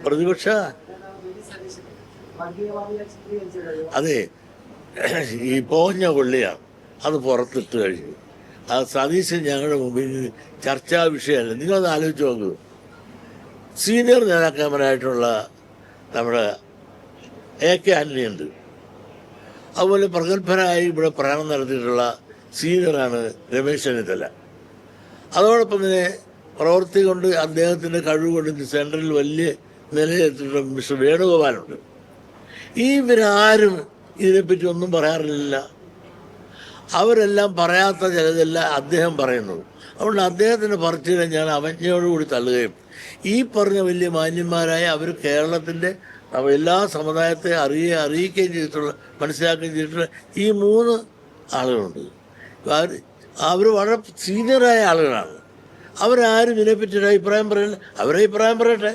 പ്രതിപക്ഷ അതെ, ഈ പോഞ്ഞ കൊള്ളിയാണ് അത് പുറത്തിട്ട് കഴിഞ്ഞു. അത് സതീശൻ ഞങ്ങളുടെ മുമ്പിൽ ചർച്ചാ വിഷയമല്ല. നിങ്ങളത് ആലോചിച്ച് നോക്കൂ. സീനിയർ നേതാക്കന്മാരായിട്ടുള്ള നമ്മുടെ AK ആന്റണി ഉണ്ട്. അതുപോലെ പ്രഗത്ഭരായി ഇവിടെ പ്രകടനം നടത്തിയിട്ടുള്ള സീനിയറാണ് രമേശ് ചെന്നിത്തല. അതോടൊപ്പം തന്നെ പ്രവൃത്തി കൊണ്ട് അദ്ദേഹത്തിൻ്റെ കഴിവ് കൊണ്ട് സെൻട്രലിൽ വലിയ നിലയിലെത്തിയിട്ടുള്ള മിസ്റ്റർ വേണുഗോപാലുണ്ട്. ഇവരാരും ഇതിനെപ്പറ്റി ഒന്നും പറയാറില്ല. അവരെല്ലാം പറയാത്ത ചിലതെല്ലാം അദ്ദേഹം പറയുന്നത്. അതുകൊണ്ട് അദ്ദേഹത്തിൻ്റെ പറച്ചിലെ ഞാൻ അവജ്ഞയോടുകൂടി തള്ളുകയും ഈ പറഞ്ഞ വലിയ മാന്യന്മാരായ അവർ കേരളത്തിൻ്റെ എല്ലാ സമുദായത്തെ അറിയിക്കുകയും ചെയ്തിട്ടുള്ള മനസ്സിലാക്കുകയും ചെയ്തിട്ടുള്ള ഈ 3 ആളുകളുണ്ട്. അവർ വളരെ സീനിയറായ ആളുകളാണ്. അവരാരും ഇതിനെപ്പറ്റി ഒരു അഭിപ്രായം പറയില്ല. അവരെ അഭിപ്രായം പറയട്ടെ.